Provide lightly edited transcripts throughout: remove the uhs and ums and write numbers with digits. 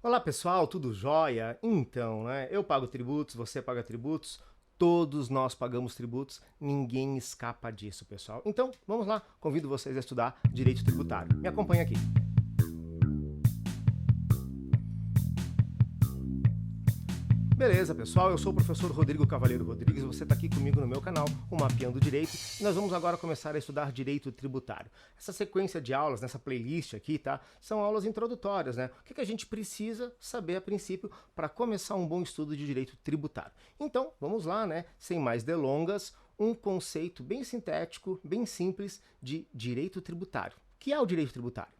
Olá pessoal, tudo jóia? Então, eu pago tributos, você paga tributos, todos nós pagamos tributos, ninguém escapa disso, pessoal. Então, vamos lá, convido vocês a estudar direito tributário. Me acompanha aqui. Beleza, pessoal, eu sou o professor Rodrigo Cavalheiro Rodrigues, você está aqui comigo no meu canal, o Mapeando Direito, e nós vamos agora começar a estudar direito tributário. Essa sequência de aulas, nessa playlist aqui, tá? São aulas introdutórias, né? O que a gente precisa saber a princípio para começar um bom estudo de direito tributário. Então, vamos lá, né? Sem mais delongas, um conceito bem sintético, bem simples de direito tributário. O que é o direito tributário?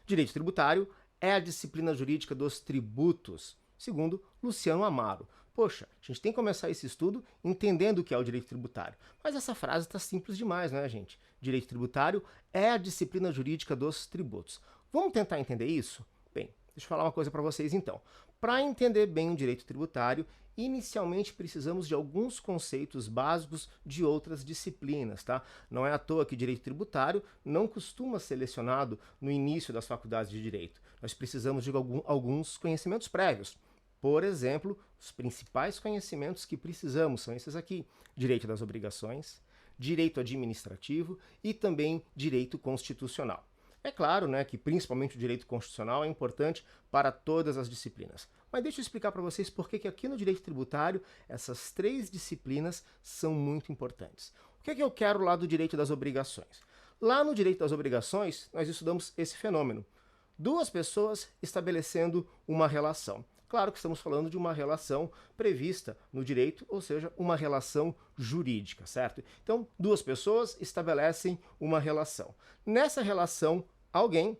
Direito tributário é a disciplina jurídica dos tributos, segundo Luciano Amaro. Poxa, a gente tem que começar esse estudo entendendo o que é o direito tributário. Mas essa frase está simples demais, né, gente? Direito tributário é a disciplina jurídica dos tributos. Vamos tentar entender isso? Bem, deixa eu falar uma coisa para vocês então. Para entender bem o direito tributário, inicialmente precisamos de alguns conceitos básicos de outras disciplinas, tá? Não é à toa que direito tributário não costuma ser selecionado no início das faculdades de direito. Nós precisamos de alguns conhecimentos prévios. Por exemplo, os principais conhecimentos que precisamos são esses aqui: direito das obrigações, direito administrativo e também direito constitucional. É claro, né, que principalmente o direito constitucional é importante para todas as disciplinas. Mas deixa eu explicar para vocês por que aqui no direito tributário essas três disciplinas são muito importantes. O que eu quero lá do direito das obrigações? Lá no direito das obrigações, nós estudamos esse fenômeno. Duas pessoas estabelecendo uma relação. Claro que estamos falando de uma relação prevista no direito, ou seja, uma relação jurídica, certo? Então, duas pessoas estabelecem uma relação. Nessa relação, alguém,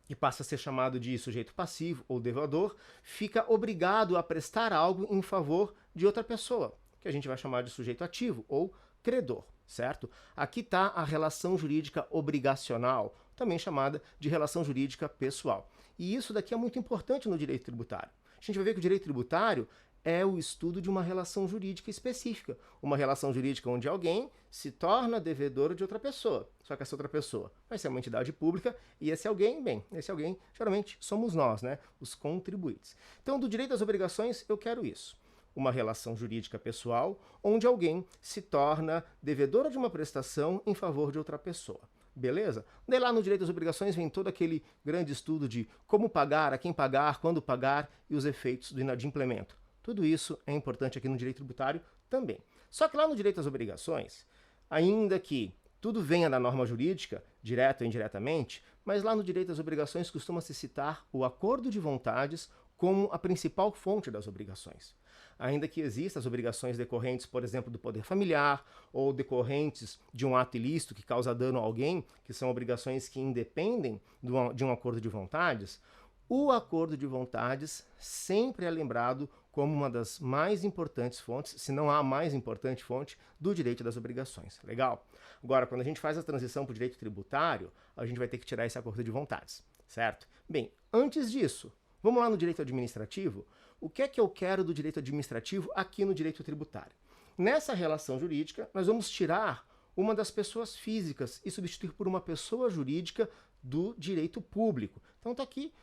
que passa a ser chamado de sujeito passivo ou devedor, fica obrigado a prestar algo em favor de outra pessoa, que a gente vai chamar de sujeito ativo ou credor, certo? Aqui está a relação jurídica obrigacional, também chamada de relação jurídica pessoal. E isso daqui é muito importante no direito tributário. A gente vai ver que o direito tributário é o estudo de uma relação jurídica específica. Uma relação jurídica onde alguém se torna devedor de outra pessoa. Só que essa outra pessoa vai ser uma entidade pública e esse alguém, esse alguém geralmente somos nós, né? Os contribuintes. Então, do direito às obrigações, eu quero isso. Uma relação jurídica pessoal onde alguém se torna devedor de uma prestação em favor de outra pessoa. Beleza? Daí lá no direito às obrigações vem todo aquele grande estudo de como pagar, a quem pagar, quando pagar e os efeitos do inadimplemento. Tudo isso é importante aqui no direito tributário também. Só que lá no direito às obrigações, ainda que tudo venha da norma jurídica, direta ou indiretamente, mas lá no direito às obrigações costuma-se citar o acordo de vontades como a principal fonte das obrigações. Ainda que existam as obrigações decorrentes, por exemplo, do poder familiar ou decorrentes de um ato ilícito que causa dano a alguém, que são obrigações que independem de um acordo de vontades, o acordo de vontades sempre é lembrado como uma das mais importantes fontes, se não a mais importante fonte, do direito das obrigações. Legal? Agora, quando a gente faz a transição para o direito tributário, a gente vai ter que tirar esse acordo de vontades, certo? Bem, antes disso, vamos lá no direito administrativo? O que é que eu quero do direito administrativo aqui no direito tributário? Nessa relação jurídica, nós vamos tirar uma das pessoas físicas e substituir por uma pessoa jurídica do direito público. Então está aqui,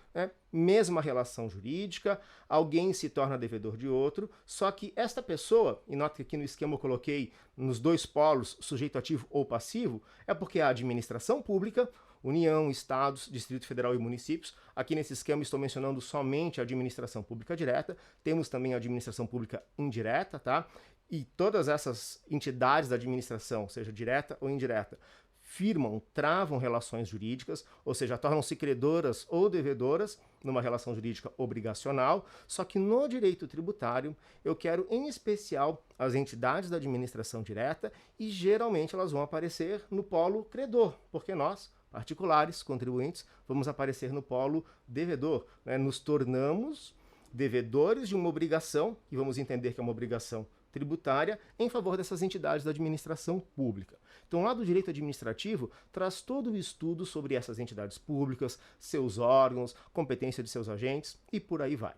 mesma relação jurídica, alguém se torna devedor de outro, só que esta pessoa, e nota que aqui no esquema eu coloquei nos dois polos, sujeito ativo ou passivo, é porque a administração pública, União, Estados, Distrito Federal e municípios. Aqui nesse esquema estou mencionando somente a administração pública direta. Temos também a administração pública indireta, tá? E todas essas entidades da administração, seja direta ou indireta, firmam, travam relações jurídicas, ou seja, tornam-se credoras ou devedoras numa relação jurídica obrigacional, só que no direito tributário eu quero em especial as entidades da administração direta e geralmente elas vão aparecer no polo credor, porque nós, particulares, contribuintes, vamos aparecer no polo devedor, né? Nos tornamos devedores de uma obrigação, e vamos entender que é uma obrigação tributária, em favor dessas entidades da administração pública. Então, lá do direito administrativo, traz todo o estudo sobre essas entidades públicas, seus órgãos, competência de seus agentes e por aí vai.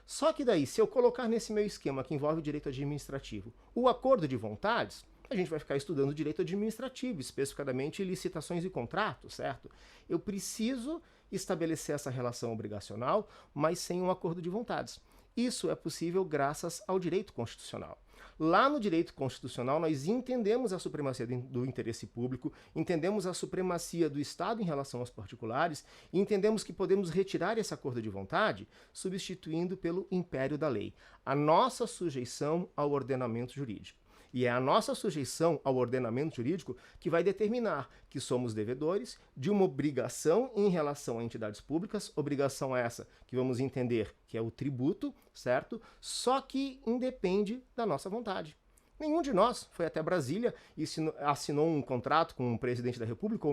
Só que daí, se eu colocar nesse meu esquema que envolve o direito administrativo o acordo de vontades, a gente vai ficar estudando direito administrativo, especificadamente licitações e contratos, certo? Eu preciso estabelecer essa relação obrigacional, mas sem um acordo de vontades. Isso é possível graças ao direito constitucional. Lá no direito constitucional, nós entendemos a supremacia do interesse público, entendemos a supremacia do Estado em relação aos particulares e entendemos que podemos retirar esse acordo de vontade substituindo pelo império da lei, a nossa sujeição ao ordenamento jurídico. E é a nossa sujeição ao ordenamento jurídico que vai determinar que somos devedores de uma obrigação em relação a entidades públicas, obrigação essa que vamos entender que é o tributo, certo? Só que independe da nossa vontade. Nenhum de nós foi até Brasília e assinou um contrato com o presidente da República ou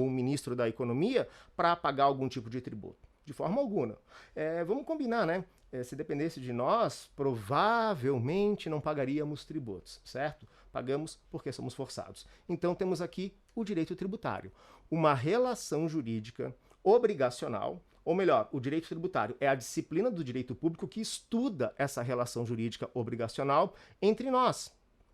o ministro da Economia para pagar algum tipo de tributo. De forma alguma. Vamos combinar, né? Se dependesse de nós, provavelmente não pagaríamos tributos, certo? Pagamos porque somos forçados. Então temos aqui o direito tributário, uma relação jurídica obrigacional, ou melhor, o direito tributário é a disciplina do direito público que estuda essa relação jurídica obrigacional entre nós,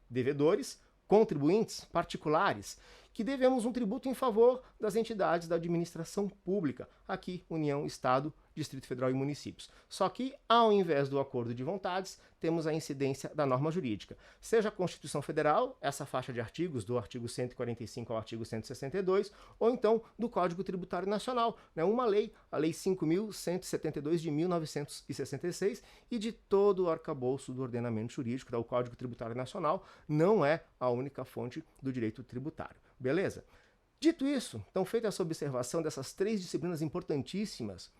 devedores, contribuintes, particulares, que devemos um tributo em favor das entidades da administração pública, aqui União, Estado, Distrito Federal e municípios. Só que, ao invés do acordo de vontades, temos a incidência da norma jurídica. Seja a Constituição Federal, essa faixa de artigos, do artigo 145 ao artigo 162, ou então do Código Tributário Nacional, né? Uma lei, a Lei 5.172 de 1966, e de todo o arcabouço do ordenamento jurídico, o Código Tributário Nacional, não é a única fonte do direito tributário. Beleza? Dito isso, então feita essa observação dessas três disciplinas importantíssimas,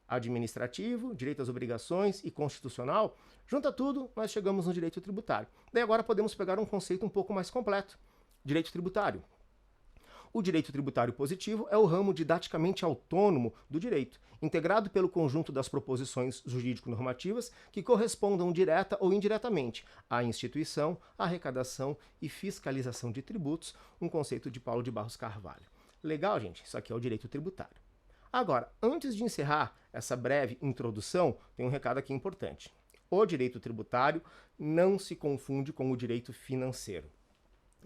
administrativo, direito às obrigações e constitucional, junta tudo, nós chegamos no direito tributário. Daí agora podemos pegar um conceito um pouco mais completo. Direito tributário. O direito tributário positivo é o ramo didaticamente autônomo do direito, integrado pelo conjunto das proposições jurídico-normativas que correspondam direta ou indiretamente à instituição, arrecadação e fiscalização de tributos, um conceito de Paulo de Barros Carvalho. Legal, gente? Isso aqui é o direito tributário. Agora, antes de encerrar essa breve introdução, tem um recado aqui importante. O direito tributário não se confunde com o direito financeiro.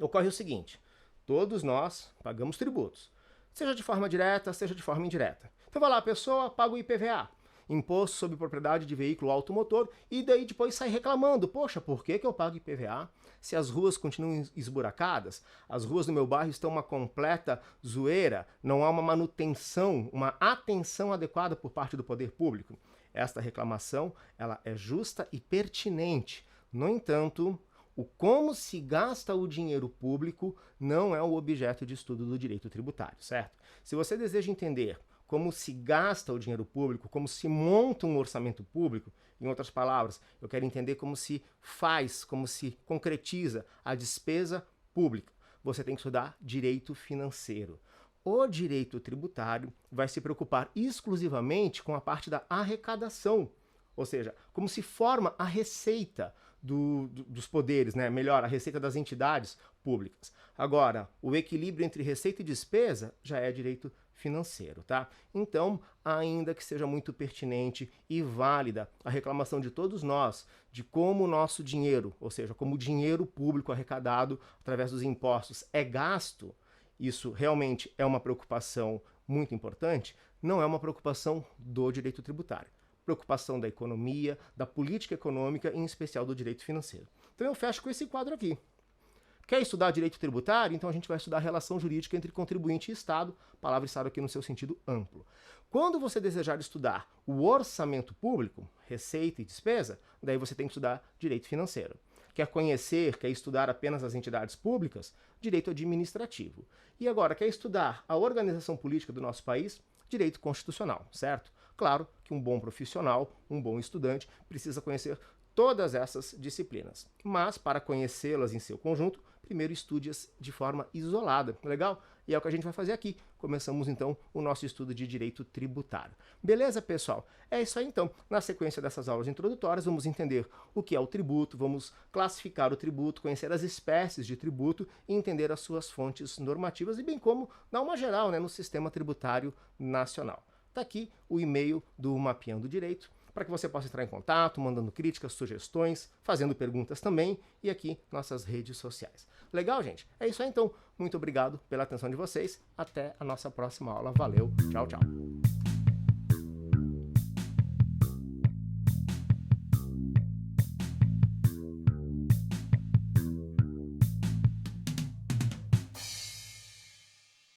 Ocorre o seguinte: todos nós pagamos tributos, seja de forma direta, seja de forma indireta. Então vai lá, a pessoa paga o IPVA, Imposto sobre Propriedade de Veículo Automotor, e daí depois sai reclamando: poxa, por que eu pago IPVA? Se as ruas continuam esburacadas, as ruas do meu bairro estão uma completa zoeira, não há uma manutenção, uma atenção adequada por parte do poder público. Esta reclamação, ela é justa e pertinente. No entanto, o como se gasta o dinheiro público não é o objeto de estudo do direito tributário, certo? Se você deseja entender como se gasta o dinheiro público, como se monta um orçamento público, em outras palavras, eu quero entender como se faz, como se concretiza a despesa pública. Você tem que estudar direito financeiro. O direito tributário vai se preocupar exclusivamente com a parte da arrecadação, ou seja, como se forma a receita dos poderes, né? Melhor, a receita das entidades públicas. Agora, o equilíbrio entre receita e despesa já é direito financeiro, tá? Então, ainda que seja muito pertinente e válida a reclamação de todos nós de como o nosso dinheiro, ou seja, como o dinheiro público arrecadado através dos impostos é gasto, isso realmente é uma preocupação muito importante, não é uma preocupação do direito tributário. Preocupação da economia, da política econômica, em especial do direito financeiro. Então eu fecho com esse quadro aqui. Quer estudar direito tributário? Então a gente vai estudar a relação jurídica entre contribuinte e Estado, palavra Estado aqui no seu sentido amplo. Quando você desejar estudar o orçamento público, receita e despesa, daí você tem que estudar direito financeiro. Quer conhecer, quer estudar apenas as entidades públicas? Direito administrativo. E agora, quer estudar a organização política do nosso país? Direito constitucional, certo? Claro que um bom profissional, um bom estudante, precisa conhecer todas essas disciplinas. Mas, para conhecê-las em seu conjunto, primeiro estude-as de forma isolada, legal? E é o que a gente vai fazer aqui. Começamos, então, o nosso estudo de direito tributário. Beleza, pessoal? É isso aí, então. Na sequência dessas aulas introdutórias, vamos entender o que é o tributo, vamos classificar o tributo, conhecer as espécies de tributo e entender as suas fontes normativas e bem como dar uma geral, né, no sistema tributário nacional. Está aqui o e-mail do Mapeando Direito, para que você possa entrar em contato, mandando críticas, sugestões, fazendo perguntas também, e aqui nossas redes sociais. Legal, gente? É isso aí, então. Muito obrigado pela atenção de vocês. Até a nossa próxima aula. Valeu. Tchau, tchau.